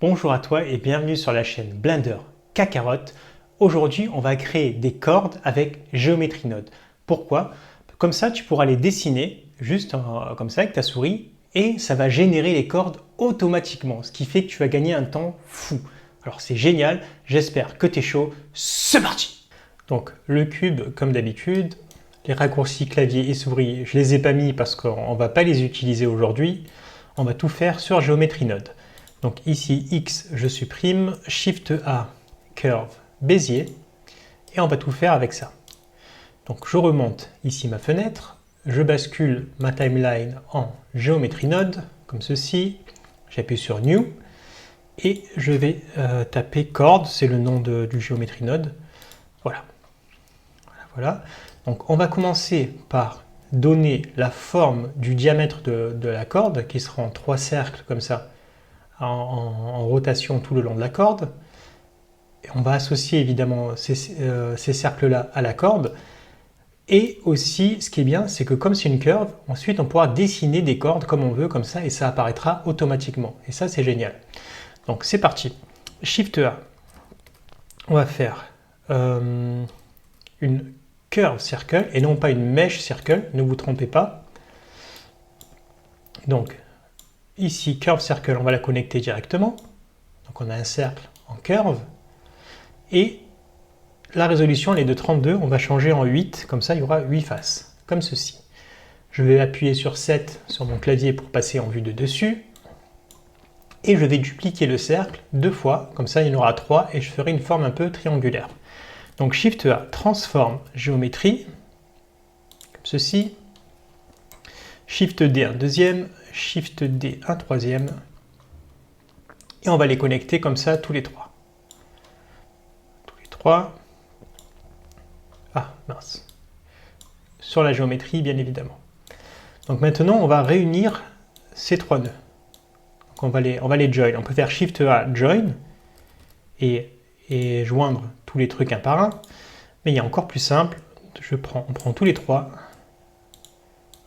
Bonjour à toi et bienvenue sur la chaîne Blender Kakarot. Aujourd'hui, on va créer des cordes avec Geometry Node. Pourquoi? Comme ça, tu pourras les dessiner juste comme ça avec ta souris et ça va générer les cordes automatiquement, ce qui fait que tu vas gagner un temps fou. Alors c'est génial, j'espère que tu es chaud. C'est parti! Donc le cube, comme d'habitude, les raccourcis clavier et souris, je les ai pas mis parce qu'on ne va pas les utiliser aujourd'hui. On va tout faire sur Geometry Node. Donc ici, X, je supprime, Shift A, Curve, Bézier, et on va tout faire avec ça. Donc je remonte ici ma fenêtre, je bascule ma timeline en Geometry Node, comme ceci, j'appuie sur New, et je vais taper Chord, c'est le nom du Geometry Node. Voilà. Voilà. Donc on va commencer par donner la forme du diamètre de la corde, qui sera en 3 cercles comme ça, en rotation tout le long de la corde. Et on va associer évidemment ces cercles-là à la corde. Et aussi, ce qui est bien, c'est que comme c'est une curve, ensuite on pourra dessiner des cordes comme on veut, comme ça, et ça apparaîtra automatiquement. Et ça, c'est génial. Donc c'est parti. Shift A. On va faire une curve circle et non pas une mesh circle, ne vous trompez pas. Donc ici, curve circle, on va la connecter directement. Donc on a un cercle en curve. Et la résolution, elle est de 32. On va changer en 8. Comme ça, il y aura 8 faces. Comme ceci. Je vais appuyer sur 7 sur mon clavier pour passer en vue de dessus. Et je vais dupliquer le cercle 2 fois. Comme ça, il y en aura 3. Et je ferai une forme un peu triangulaire. Donc Shift A, transforme géométrie. Comme ceci. Shift D, un deuxième. Shift D, un troisième. Et on va les connecter comme ça, tous les 3. Tous les 3. Ah, mince. Sur la géométrie, bien évidemment. Donc maintenant, on va réunir ces 3 nœuds. Donc on va les join. On peut faire Shift A, join, et joindre tous les trucs un par un. Mais il y a encore plus simple. On prend tous les 3.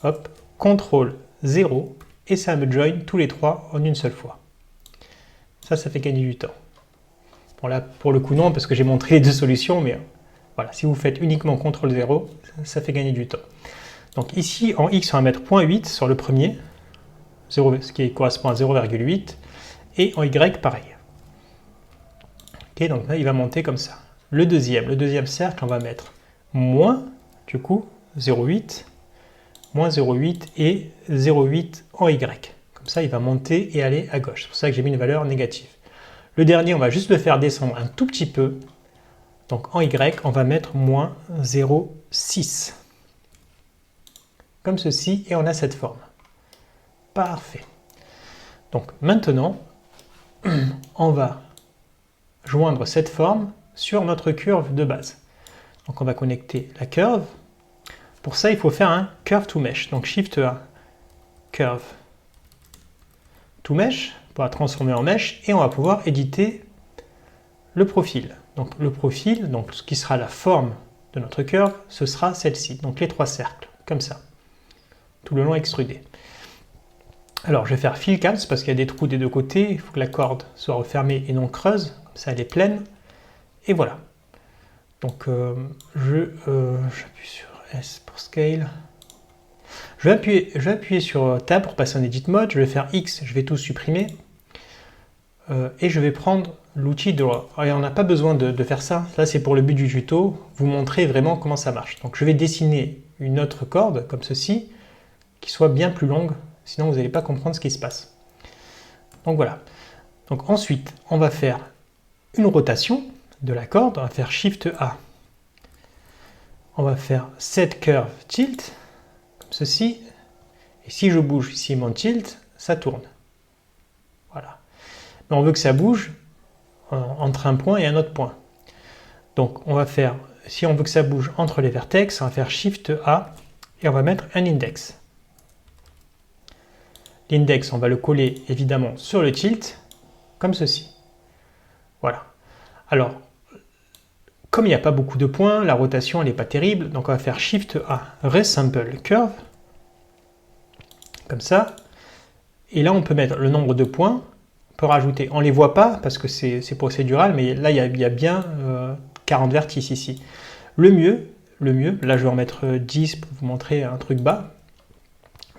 Hop, CTRL 0, et ça me join tous les 3 en une seule fois. Ça fait gagner du temps. Bon là, pour le coup non, parce que j'ai montré les deux solutions, mais voilà, si vous faites uniquement CTRL 0, ça fait gagner du temps. Donc ici, en X, on va mettre 0.8 sur le premier, ce qui correspond à 0,8, et en Y, pareil. Ok, donc là, il va monter comme ça. Le deuxième cercle, on va mettre moins, du coup, 0,8, moins 0,8 et 0,8 en Y. Comme ça, il va monter et aller à gauche. C'est pour ça que j'ai mis une valeur négative. Le dernier, on va juste le faire descendre un tout petit peu. Donc en Y, on va mettre moins 0,6. Comme ceci, et on a cette forme. Parfait. Donc maintenant, on va joindre cette forme sur notre curve de base. Donc on va connecter la curve. Pour ça, il faut faire un curve to mesh. Donc Shift A, curve to mesh, pour la transformer en mesh, et on va pouvoir éditer le profil. Donc le profil, donc ce qui sera la forme de notre curve, ce sera celle-ci, donc les 3 cercles, comme ça, tout le long extrudé. Alors je vais faire fill caps parce qu'il y a des trous des deux côtés, il faut que la corde soit refermée et non creuse, comme ça elle est pleine, et voilà. Donc j'appuie sur S pour scale. Je vais appuyer sur Tab pour passer en Edit Mode, je vais faire X, je vais tout supprimer, et je vais prendre l'outil Draw. Et on n'a pas besoin de faire ça, là c'est pour le but du tuto, vous montrer vraiment comment ça marche. Donc je vais dessiner une autre corde, comme ceci, qui soit bien plus longue, sinon vous n'allez pas comprendre ce qui se passe. Donc voilà. Donc ensuite, on va faire une rotation de la corde, on va faire Shift A. On va faire Set Curve Tilt, comme ceci, et si je bouge ici mon tilt, ça tourne. Voilà. Mais on veut que ça bouge entre un point et un autre point. Donc on va faire, si on veut que ça bouge entre les vertex, on va faire Shift A et on va mettre un index. L'index, on va le coller évidemment sur le tilt, comme ceci. Voilà. Alors, comme il n'y a pas beaucoup de points, la rotation elle n'est pas terrible, donc on va faire Shift A, Resample Curve, comme ça. Et là on peut mettre le nombre de points peut rajouter. On ne les voit pas parce que c'est procédural, mais là, il y a bien 40 vertices ici. Le mieux, là je vais en mettre 10 pour vous montrer un truc bas,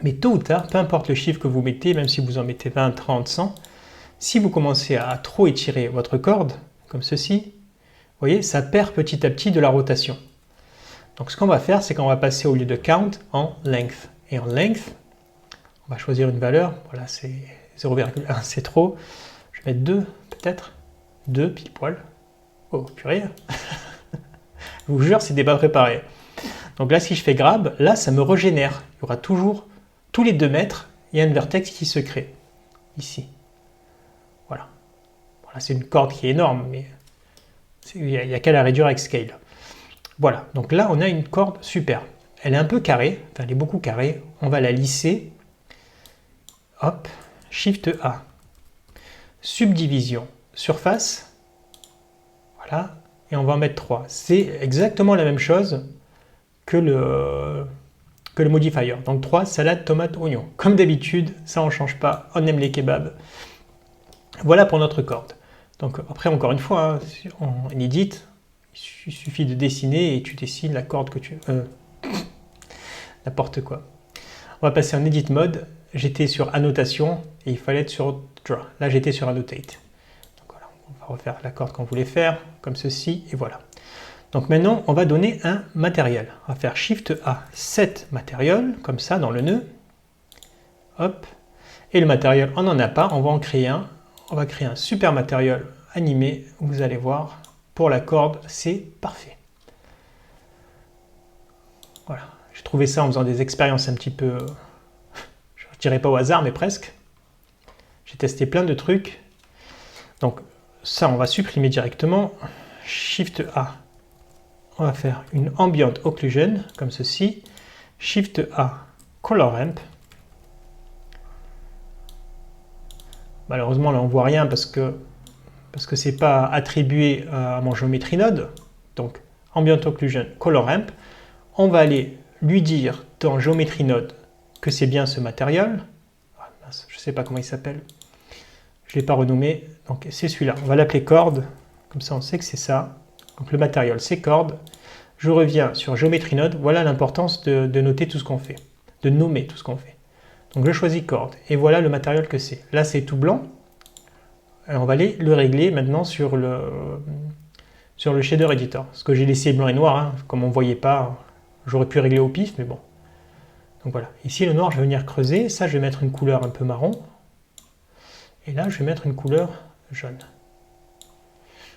mais tôt ou tard, peu importe le chiffre que vous mettez, même si vous en mettez 20, 30, 100, si vous commencez à trop étirer votre corde, comme ceci, vous voyez, ça perd petit à petit de la rotation. Donc ce qu'on va faire, c'est qu'on va passer au lieu de count en length. Et en length, on va choisir une valeur, voilà, c'est 0,1, c'est trop. Je vais mettre 2, peut-être. 2, pile poil. Oh, purée. Je vous jure, c'est des pas préparés. Donc là, si je fais grab, là, ça me régénère. Il y aura toujours, tous les 2 mètres, il y a un vertex qui se crée. Ici. Voilà. Voilà, c'est une corde qui est énorme, mais il n'y a qu'à la réduire avec scale. Voilà. Donc là, on a une corde super. Elle est un peu carrée, enfin, elle est beaucoup carrée. On va la lisser. Hop. Shift A. Subdivision. Surface. Voilà. Et on va en mettre 3. C'est exactement la même chose que le modifier. Donc 3, salade, tomate, oignon. Comme d'habitude, ça on ne change pas, on aime les kebabs. Voilà pour notre corde. Donc après, encore une fois, hein, en edit, il suffit de dessiner et tu dessines la corde que tu veux. N'importe quoi. On va passer en edit mode. J'étais sur annotation et il fallait être sur draw. Là, j'étais sur annotate. Donc voilà, on va refaire la corde qu'on voulait faire, comme ceci, et voilà. Donc maintenant, on va donner un matériel. On va faire Shift A, set matériel, comme ça, dans le nœud. Hop. Et le matériel, on n'en a pas, on va en créer un. On va créer un super matériel animé. Vous allez voir, pour la corde, c'est parfait. Voilà. J'ai trouvé ça en faisant des expériences un petit peu, je ne dirais pas au hasard, mais presque. J'ai testé plein de trucs. Donc ça, on va supprimer directement. Shift A. On va faire une ambient occlusion, comme ceci. Shift A, color ramp. Malheureusement, là, on ne voit rien parce que ce n'est pas attribué à mon geometry node. Donc, ambient occlusion, color ramp. On va aller lui dire dans geometry node que c'est bien ce matériel. Ah, mince, je ne sais pas comment il s'appelle. Je ne l'ai pas renommé. Donc, c'est celui-là. On va l'appeler corde. Comme ça, on sait que c'est ça. Donc le matériel, c'est corde. Je reviens sur Geometry Node. Voilà l'importance de noter tout ce qu'on fait, de nommer tout ce qu'on fait. Donc je choisis corde. Et voilà le matériel que c'est. Là, c'est tout blanc. Et on va aller le régler maintenant sur le shader editor. Parce que j'ai laissé blanc et noir. Hein. Comme on ne voyait pas, j'aurais pu régler au pif, mais bon. Donc voilà. Ici, le noir, je vais venir creuser. Ça, je vais mettre une couleur un peu marron. Et là, je vais mettre une couleur jaune.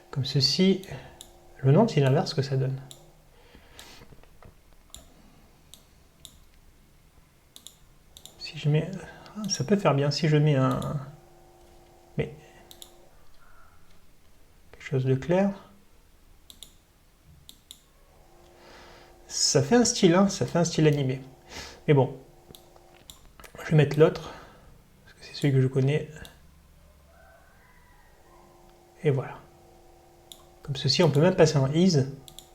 Comme ceci. Le nom, c'est l'inverse que ça donne. Si je mets... Ah, ça peut faire bien si je mets un... Mais... quelque chose de clair. Ça fait un style, hein, ça fait un style animé. Mais bon. Je vais mettre l'autre. Parce que c'est celui que je connais. Et voilà. Comme ceci, on peut même passer en ease,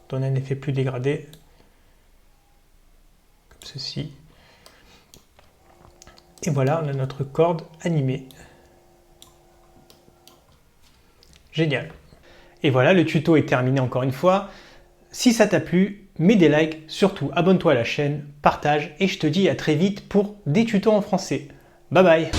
donner un effet plus dégradé. Comme ceci. Et voilà, on a notre corde animée. Génial. Et voilà, le tuto est terminé encore une fois. Si ça t'a plu, mets des likes, surtout abonne-toi à la chaîne, partage et je te dis à très vite pour des tutos en français. Bye bye.